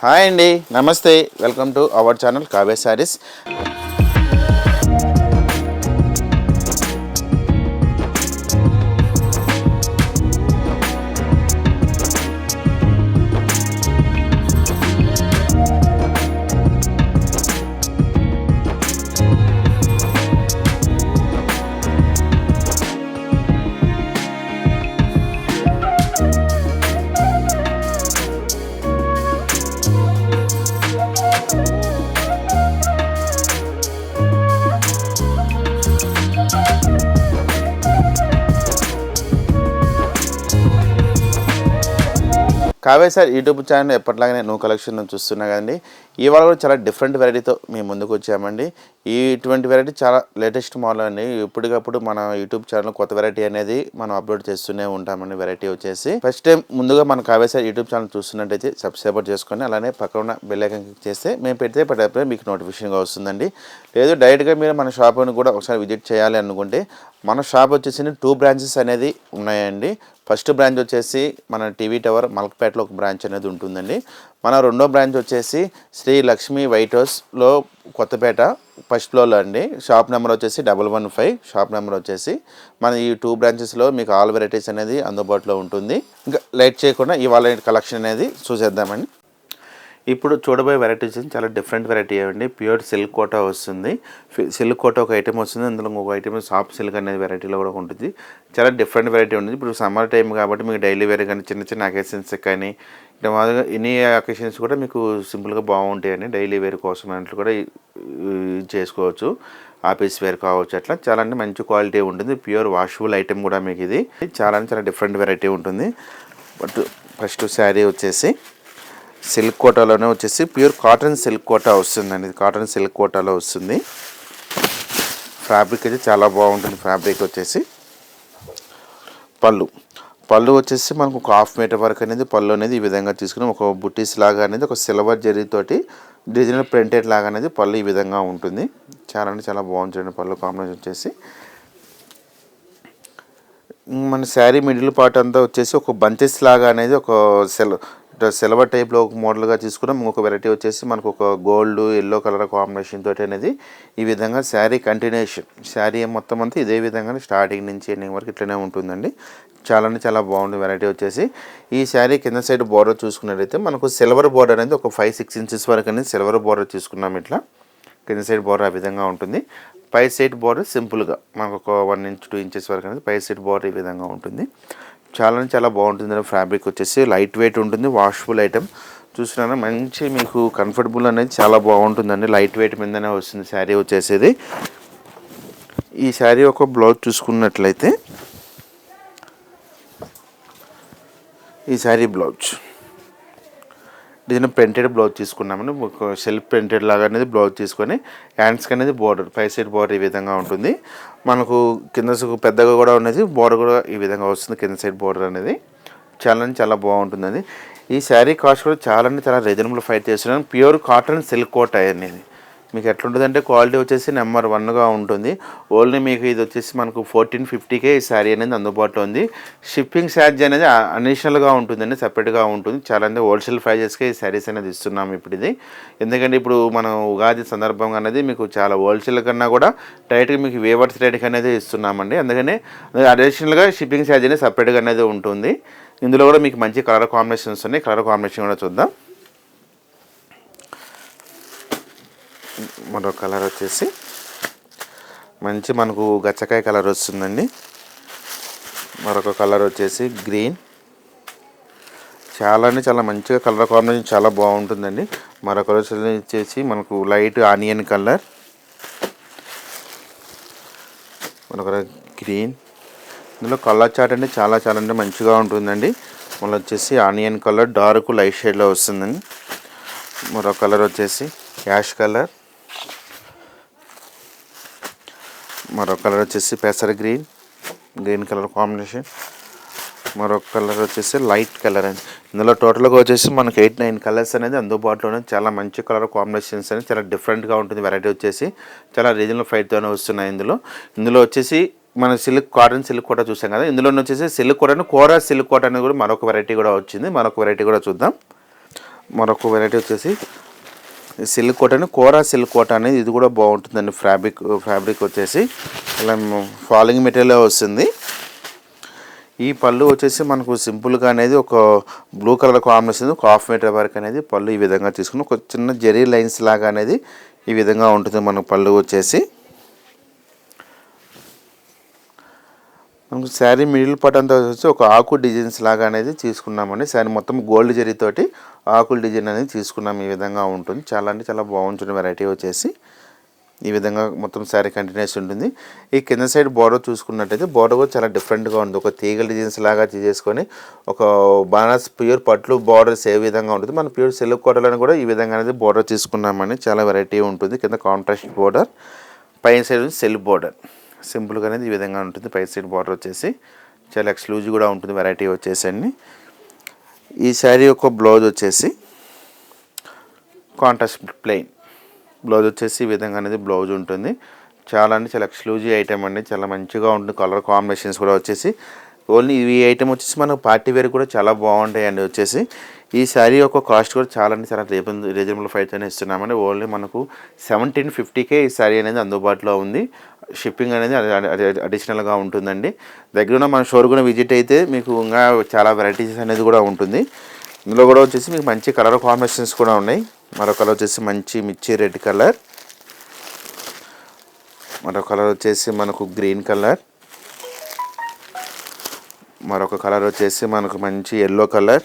Hi అండి, నమస్తే. Welcome to our channel Kavya sarees. Kavya సార్ యూట్యూబ్ ఛానల్ ఎప్పటిలాగానే న్యూ కలెక్షన్ చూస్తున్నా కదండి. ఇవాళ కూడా చాలా డిఫరెంట్ వెరైటీతో మేము ముందుకు వచ్చామండి. ఇటువంటి వెరైటీ చాలా లేటెస్ట్ మోడల్ అండి. ఇప్పటికప్పుడు మన యూట్యూబ్ ఛానల్ కొత్త వెరైటీ అనేది మనం అప్లోడ్ చేస్తూనే ఉంటామండి. వెరైటీ వచ్చేసి ఫస్ట్ టైం ముందుగా మన కావ్య సార్ యూట్యూబ్ ఛానల్ చూస్తున్నట్టయితే సబ్స్క్రైబ్ చేసుకొని అలానే పక్కన ఉన్న బెల్ ఐకాన్ క్లిక్ చేస్తే మేము పెడితే పడే మీకు నోటిఫికేషన్గా వస్తుందండి. లేదు డైరెక్ట్గా మీరు మన షాప్ని కూడా ఒకసారి విజిట్ చేయాలి అనుకుంటే మన షాప్ వచ్చేసి 2 బ్రాంచెస్ అనేది ఉన్నాయండి. ఫస్ట్ బ్రాంచ్ వచ్చేసి మన టీవీ టవర్ మలక్పేటలో ఒక బ్రాంచ్ అనేది ఉంటుందండి. మన రెండో బ్రాంచ్ వచ్చేసి శ్రీ లక్ష్మీ వైట్ హౌస్లో కొత్తపేట ఫస్ట్ ఫ్లోర్లో అండి. షాప్ నెంబర్ వచ్చేసి 115. షాప్ నెంబర్ వచ్చేసి మన ఈ 2 బ్రాంచెస్లో మీకు ఆల్ వెరైటీస్ అనేది అందుబాటులో ఉంటుంది. ఇంకా లేట్ చేయకుండా ఇవాళ కలెక్షన్ అనేది చూసేద్దామండి. ఇప్పుడు చూడబోయే వెరైటీ వచ్చేసి చాలా డిఫరెంట్ వెరైటీ అండి. ప్యూర్ సిల్క్ కోటా వస్తుంది. సిల్క్ కోటా ఒక ఐటమ్ వస్తుంది, అందులో ఇంకొక ఐటమ్ సాఫ్ట్ సిల్క్ అనేది వెరైటీలో కూడా ఉంటుంది. చాలా డిఫరెంట్ వెరైటీ ఉంటుంది. ఇప్పుడు సమ్మర్ టైం కాబట్టి మీకు డైలీ వేర్ కానీ చిన్న చిన్న అకేషన్స్ కానీ ఇట్లా మాదిరిగా ఎనీ అకేషన్స్ కూడా మీకు సింపుల్గా బాగుంటాయండి. డైలీ వేర్ కోసం అన్నట్లు కూడా చేసుకోవచ్చు. ఆఫీస్ వేర్ కావచ్చు, అట్లా చాలా అంటే మంచి క్వాలిటీ ఉంటుంది. ప్యూర్ వాషబుల్ ఐటమ్ కూడా మీకు ఇది చాలా డిఫరెంట్ వెరైటీ ఉంటుంది. బట్ ఫస్ట్ శారీ వచ్చేసి సిల్క్ కోటాలోనే వచ్చేసి ప్యూర్ కాటన్ సిల్క్ కోటా వస్తుందండి. కాటన్ సిల్క్ కోటాలో వస్తుంది. ఫ్యాబ్రిక్ అయితే చాలా బాగుంటుంది. ఫ్యాబ్రిక్ వచ్చేసి పళ్ళు వచ్చేసి మనకు ఒక 1/2 మీటర్ వరకు అనేది పళ్ళు అనేది ఈ విధంగా తీసుకుని ఒక బుట్టీస్ లాగా అనేది ఒక సిల్వర్ జరీతోటి డిజైనర్ ప్రింటెడ్ లాగా అనేది పళ్ళు ఈ విధంగా ఉంటుంది. చాలా అంటే చాలా బాగుంటుంది పళ్ళు కాంబినేషన్ వచ్చేసి. మన శారీ మిడిల్ పార్ట్ అంతా వచ్చేసి ఒక బంచెస్ లాగా అనేది ఒక సిల్వర్ టైప్లో ఒక మోడల్గా తీసుకున్నాం. ఇంకొక వెరైటీ వచ్చేసి మనకు ఒక గోల్డ్ ఎల్లో కలర్ కాంబినేషన్ తోటి అనేది ఈ విధంగా శారీ కంటిన్యూషన్. శారీ మొత్తం అంతా ఇదే విధంగా స్టార్టింగ్ నుంచి ఎండింగ్ వరకు ఇట్లనే ఉంటుందండి. చాలా బాగుంది వెరైటీ వచ్చేసి. ఈ శారీ కింద సైడ్ బోర్డర్ చూసుకున్నట్లయితే మనకు సిల్వర్ బోర్డర్ అనేది ఒక 5-6 ఇంచెస్ వరకు అనేది సిల్వర్ బోర్డర్ తీసుకున్నాం. ఇట్లా కింద సైడ్ బోర్డర్ ఆ విధంగా ఉంటుంది. పై సైడ్ బోర్డర్ సింపుల్గా మనకు ఒక 1 ఇంచ్ 2 ఇంచెస్ వరకు అనేది పై సైడ్ బోర్డర్ ఈ విధంగా ఉంటుంది. చాలా బాగుంటుంది. ఫ్యాబ్రిక్ వచ్చేసి లైట్ వెయిట్ ఉంటుంది. వాషబుల్ ఐటమ్ చూసినా మంచి మీకు కంఫర్టబుల్ అనేది చాలా బాగుంటుందండి. లైట్ వెయిట్ మీదనే వస్తుంది శారీ వచ్చేసేది. ఈ శారీ ఒక బ్లౌజ్ చూసుకున్నట్లయితే ఈ sari blouse design printed blouse తీసుకున్నామని ఒక సెల్ఫ్ ప్రింటెడ్ లాగా అనేది బ్లౌజ్ తీసుకొని హ్యాండ్స్కి అనేది బోర్డర్ పై సైడ్ బోర్డర్ ఈ విధంగా ఉంటుంది. మనకు కింద పెద్దగా కూడా ఉన్నది బోర్డర్ కూడా ఈ విధంగా వస్తుంది. కింద సైడ్ బోర్డర్ అనేది చాలా బాగుంటుందండి. ఈ శారీ కాస్ట్ కూడా చాలా రీజనబుల్ ఫైట్ చేస్తున్నాను. ప్యూర్ కాటన్ సిల్క్ కోట్ అనేది మీకు ఎట్లుంటుందంటే క్వాలిటీ వచ్చేసి నెంబర్ 1గా ఉంటుంది. ఓన్లీ మీకు ఇది వచ్చేసి మనకు 1450కే ఈ శారీ అనేది అందుబాటులో ఉంది. షిప్పింగ్ ఛార్జ్ అనేది అడిషనల్గా ఉంటుందండి, సపరేట్గా ఉంటుంది. చాలా అంటే హోల్సేల్ ప్రైజెస్కే ఈ శారీస్ అనేది ఇస్తున్నాము ఇప్పుడు ఇది. ఎందుకంటే ఇప్పుడు మనం ఉగాది సందర్భంగా అనేది మీకు చాలా హోల్సేల్ కన్నా కూడా డైరెక్ట్గా మీకు వేవర్స్ రేట్కి అనేది ఇస్తున్నామండి. అందుకనే అడిషనల్గా షిప్పింగ్ ఛార్జ్ అనేది సపరేట్గా అనేది ఉంటుంది. ఇందులో కూడా మీకు మంచి కలర్ కాంబినేషన్స్ ఉన్నాయి. కలర్ కాంబినేషన్ కూడా చూద్దాం. మరో కలర్ వచ్చేసి మంచి మనకు గచ్చకాయ కలర్ వస్తుందండి. మరొక కలర్ వచ్చేసి గ్రీన్. చాలా మంచిగా కలర్ కాంబినేషన్ చాలా బాగుంటుందండి. మరొక వచ్చేసి మనకు లైట్ ఆనియన్ కలర్. మరొక గ్రీన్. ఇందులో కలర్ చార్ట్ అంటే చాలా అంటే మంచిగా ఉంటుందండి. మళ్ళీ వచ్చేసి ఆనియన్ కలర్ డార్క్ లైట్ షేడ్లో వస్తుందండి. మరొక కలర్ వచ్చేసి యాష్ కలర్. మరొక కలర్ వచ్చేసి పెసర గ్రీన్ కలర్ కాంబినేషన్. మరొక కలర్ వచ్చేసి లైట్ కలర్ అండి. ఇందులో టోటల్గా వచ్చేసి మనకు 8-9 కలర్స్ అనేది అందుబాటులోనే చాలా మంచి కలర్ కాంబినేషన్స్ అనేది చాలా డిఫరెంట్గా ఉంటుంది. వెరైటీ వచ్చేసి చాలా రీజనల్ ఫైట్తోనే వస్తున్నాయి. ఇందులో వచ్చేసి మన కాటన్ సిల్క్ కోట చూసాం కదా. ఇందులో వచ్చేసి సిల్క్ కోట కోరా సిల్క్ కోట అనేది కూడా మరొక వెరైటీ కూడా వచ్చింది. మరొక వెరైటీ కూడా చూద్దాం. మరొక వెరైటీ వచ్చేసి సిల్క్ కోట అని, కోరా సిల్క్ కోట అనేది, ఇది కూడా బాగుంటుందండి. ఫ్యాబ్రిక్ వచ్చేసి ఇలా ఫాలింగ్ మెటీరియల్ వస్తుంది. ఈ పళ్ళు వచ్చేసి మనకు సింపుల్గా అనేది ఒక బ్లూ కలర్ కాంబినేషన్, ఒక హాఫ్ మీటర్ వరకు అనేది పళ్ళు ఈ విధంగా తీసుకుని ఒక చిన్న జెరీ లైన్స్ లాగా అనేది ఈ విధంగా ఉంటుంది మనకు పళ్ళు వచ్చేసి. మనకు శారీ మిడిల్ పార్ట్ అంతా వచ్చి ఒక ఆకు డిజైన్స్ లాగా అనేది తీసుకున్నామండి. శారీ మొత్తం గోల్డ్ జరీతోటి ఆకుల డిజైన్ అనేది తీసుకున్నాం. ఈ విధంగా ఉంటుంది. చాలా అంటే చాలా బాగుంటుంది వెరైటీ వచ్చేసి. ఈ విధంగా మొత్తం శారీ కంటిన్యూస్ ఉంటుంది. ఈ కింద సైడ్ బార్డర్ చూసుకున్నట్టయితే బార్డర్ కూడా చాలా డిఫరెంట్గా ఉంది. ఒక తీగల డిజైన్స్ లాగా చేసుకొని ఒక బనారస్ ప్యూర్ పట్లు బార్డర్స్ ఏ విధంగా ఉంటుంది. మన ప్యూర్ సిల్క్ కోటలను కూడా ఈ విధంగా అనేది బార్డర్ తీసుకున్నామని. చాలా వెరైటీ ఉంటుంది. కింద కాంట్రాస్ట్ బార్డర్, పైన సైడ్ సెల్ఫ్ బార్డర్ సింపుల్గా అనేది ఈ విధంగా ఉంటుంది. పై సైడ్ బార్డర్ వచ్చేసి చాలా ఎక్స్క్లూజివ్ కూడా ఉంటుంది వెరైటీ వచ్చేసి అండి. ఈ శారీ యొక్క బ్లౌజ్ వచ్చేసి కాంట్రాస్ట్ ప్లెయిన్ బ్లౌజ్ వచ్చేసి ఈ విధంగా అనేది బ్లౌజ్ ఉంటుంది. చాలా అంటే చాలా ఎక్స్క్లూజివ్ ఐటమ్ అండి. చాలా మంచిగా ఉంటుంది. కలర్ కాంబినేషన్స్ కూడా వచ్చేసి ఓన్లీ ఈ ఐటమ్ వచ్చేసి మనకు పార్టీ వేర్ కూడా చాలా బాగుంటాయండి వచ్చేసి. ఈ శారీ యొక్క కాస్ట్ కూడా చాలా అంటే చాలా రీజనబుల్ ప్రైస్తోనే ఇస్తున్నామండి. ఓన్లీ మనకు 1750కే ఈ శారీ అనేది అందుబాటులో ఉంది. షిప్పింగ్ అనేది అడిషనల్గా ఉంటుందండి. దగ్గర మన షోరూమ్ విజిట్ అయితే మీకు ఇంకా చాలా వెరైటీస్ అనేది కూడా ఉంటుంది. ఇందులో కూడా వచ్చేసి మీకు మంచి కలర్ కాంబినేషన్స్ కూడా ఉన్నాయి. మరో కలర్ వచ్చేసి మంచి మిర్చి రెడ్ కలర్, మరో కలర్ వచ్చేసి మనకు గ్రీన్ కలర్, మరొక కలర్ వచ్చేసి మనకు మంచి ఎల్లో కలర్,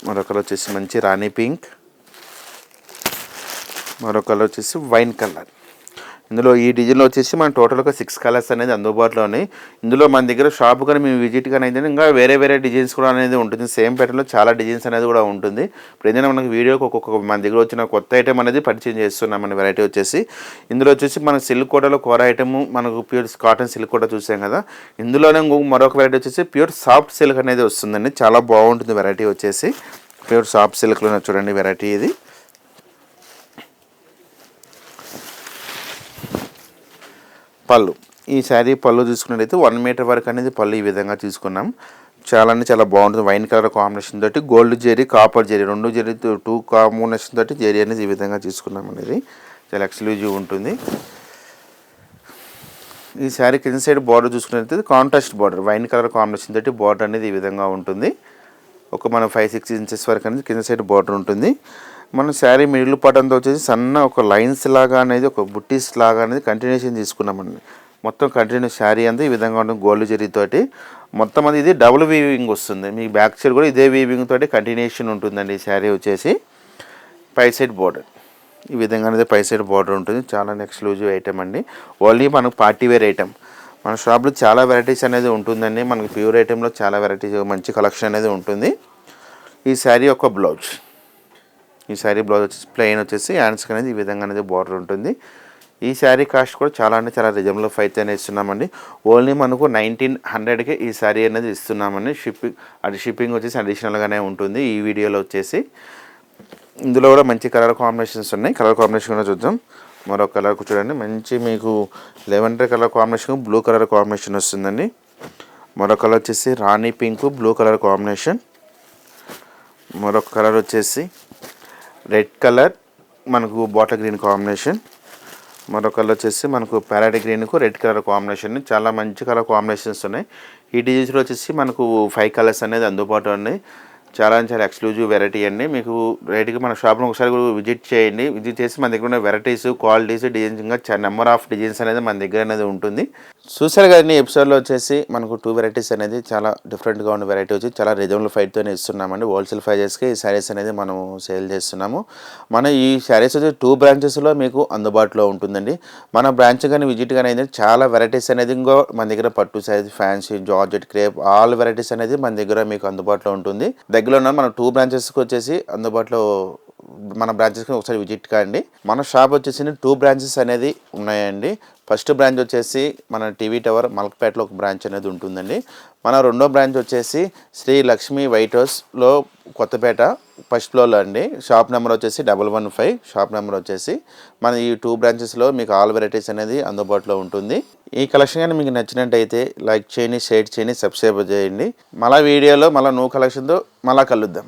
మరో కలర్ వచ్చేసి మంచి రాణి పింక్, మరో కలర్ వచ్చేసి వైన్ కలర్. ఇందులో ఈ డిజైన్లో వచ్చేసి మన టోటల్గా 6 కలర్స్ అనేది అందుబాటులో ఉన్నాయి. ఇందులో మన దగ్గర షాప్ కానీ మేము విజిట్ కానీ అయితే ఇంకా వేరే డిజైన్స్ కూడా అనేది ఉంటుంది. సేమ్ ప్యాటర్న్లో చాలా డిజైన్స్ అనేది కూడా ఉంటుంది. ఇప్పుడు ఏదైనా మనకి వీడియోకి ఒక్కొక్క మన దగ్గర వచ్చిన కొత్త ఐటమ్ అనేది పరిచయం చేస్తున్నాం. మన వెరైటీ వచ్చేసి ఇందులో వచ్చేసి మన సిల్క్ కోటలో కోర ఐటమ్, మనకు ప్యూర్ కాటన్ సిల్క్ కోట చూసాం కదా. ఇందులోనే మరొక వెరైటీ వచ్చేసి ప్యూర్ సాఫ్ట్ సిల్క్ అనేది వస్తుందండి. చాలా బాగుంటుంది వెరైటీ వచ్చేసి. ప్యూర్ సాఫ్ట్ సిల్క్లోనే చూడండి వెరైటీ ఇది. పళ్ళు, ఈ శారీ పళ్ళు తీసుకున్నట్టయితే 1 మీటర్ వరకు అనేది పళ్ళు ఈ విధంగా తీసుకున్నాం. చాలా అంటే చాలా బాగుంటుంది. వైన్ కలర్ కాంబినేషన్ తోటి gold zari, copper zari, 2 zari 2 combination తోటి జరీ అనేది ఈ విధంగా తీసుకున్నాం అనేది. చాలా ఎక్స్క్లూజివ్ ఉంటుంది. ఈ శారీ కింద సైడ్ బార్డర్ చూసుకున్నట్లయితే contrast border, wine colour combination తోటి బార్డర్ అనేది ఈ విధంగా ఉంటుంది. ఒక మన 5-6 ఇంచెస్ వరకు అనేది కింద సైడ్ బార్డర్ ఉంటుంది. మన శారీ మిడిల్ పార్ట్ అంతా వచ్చేసి సన్న ఒక లైన్స్ లాగా అనేది, ఒక బుట్టీస్ లాగా అనేది కంటిన్యూషన్ తీసుకున్నామండి. మొత్తం కంటిన్యూ శారీ అంతా ఈ విధంగా ఉంటుంది. గోల్డ్ జరీతోటి మొత్తం అది ఇది డబుల్ వీవింగ్ వస్తుంది. మీ బ్యాక్ సైడ్ కూడా ఇదే వీవింగ్ తోటి కంటిన్యూషన్ ఉంటుందండి. ఈ శారీ వచ్చేసి పై సైడ్ బార్డర్ ఈ విధంగా అనేది పై సైడ్ బార్డర్ ఉంటుంది. చాలా ఎక్స్క్లూజివ్ ఐటమ్ అండి. ఓన్లీ మనకు పార్టీ వేర్ ఐటమ్. మన షాప్లో చాలా వెరైటీస్ అనేది ఉంటుందండి. మనకి ప్యూర్ ఐటెంలో చాలా వెరైటీస్, మంచి కలెక్షన్ అనేది ఉంటుంది. ఈ శారీ యొక్క బ్లౌజ్, ఈ శారీ బ్లౌజ్ వచ్చేసి ప్లెయిన్ వచ్చేసి హ్యాండ్స్కి అనేది ఈ విధంగా అనేది బార్డర్ ఉంటుంది. ఈ శారీ కాస్ట్ కూడా చాలా అంటే చాలా రీజనబుల్ ప్రైస్ అనేది ఇస్తున్నామండి. ఓన్లీ మనకు 1900కే ఈ శారీ అనేది ఇస్తున్నామండి. షిప్పింగ్ వచ్చేసి అడిషనల్గానే ఉంటుంది. ఈ వీడియోలో వచ్చేసి ఇందులో కూడా మంచి కలర్ కాంబినేషన్స్ ఉన్నాయి. కలర్ కాంబినేషన్ కూడా చూద్దాం. మరో కలర్ చూడండి, మంచి మీకు lavender colour combination, blue colour combination వస్తుందండి. మరో కలర్ వచ్చేసి రాణి పింక్, బ్లూ కలర్ కాంబినేషన్. మరొక కలర్ వచ్చేసి రెడ్ కలర్, మనకు బాటిల్ గ్రీన్ కాంబినేషన్. మరో కలర్ వచ్చేసి మనకు ప్యారెట్ గ్రీన్కు రెడ్ కలర్ కాంబినేషన్. చాలా మంచి కలర్ కాంబినేషన్స్ ఉన్నాయి. ఈ డిజైన్స్లో వచ్చేసి మనకు 5 కలర్స్ అనేది అందుబాటులో ఉన్నాయి. చాలా చాలా ఎక్స్క్లూజివ్ వెరైటీ అండి. మీకు రేటుకి మన షాప్లో ఒకసారి విజిట్ చేయండి. విజిట్ చేసి మన దగ్గర ఉన్న వెరైటీస్, క్వాలిటీస్, డిజైన్స్, ఇంకా నెంబర్ ఆఫ్ డిజైన్స్ అనేది మన దగ్గర అనేది ఉంటుంది. చూసారు కదండి, ఎపిసోడ్లో వచ్చేసి మనకు 2 వెరైటీస్ అనేది చాలా డిఫరెంట్గా ఉన్న వెరైటీ వచ్చి చాలా రీజనబుల్ ప్రైస్తోనే ఇస్తున్నామండి. హోల్సేల్ ప్రైజెస్కి ఈ శారీస్ అనేది మనం సేల్ చేస్తున్నాము. మన ఈ శారీస్ వచ్చి 2 బ్రాంచెస్లో మీకు అందుబాటులో ఉంటుందండి. మన బ్రాంచ్ కానీ విజిట్ కానీ అయితే చాలా వెరైటీస్ అనేది ఇంకో మన దగ్గర పట్టు saris, fancy, georgette, crepe, all varieties అనేది మన దగ్గర మీకు అందుబాటులో ఉంటుంది. దగ్గరలో ఉన్న మన 2 బ్రాంచెస్కి వచ్చేసి అందుబాటులో మన బ్రాంచెస్కి ఒకసారి విజిట్ కాండి. మన షాప్ వచ్చేసి 2 బ్రాంచెస్ అనేది ఉన్నాయండి. ఫస్ట్ బ్రాంచ్ వచ్చేసి మన టీవీ టవర్ మలక్పేటలో ఒక బ్రాంచ్ అనేది ఉంటుందండి. మన రెండో బ్రాంచ్ వచ్చేసి శ్రీ లక్ష్మీ వైట్ హౌస్లో కొత్తపేట ఫస్ట్ ఫ్లోర్లో అండి. షాప్ నెంబర్ వచ్చేసి 115. షాప్ నెంబర్ వచ్చేసి మన ఈ 2 బ్రాంచెస్లో మీకు ఆల్ వెరైటీస్ అనేది అందుబాటులో ఉంటుంది. ఈ కలెక్షన్ కానీ మీకు నచ్చినట్టయితే లైక్ చేయండి, షేర్ చేయండి, సబ్స్క్రైబ్ చేయండి. మళ్ళీ వీడియోలో మళ్ళీ న్యూ కలెక్షన్తో మళ్ళీ కలుద్దాం.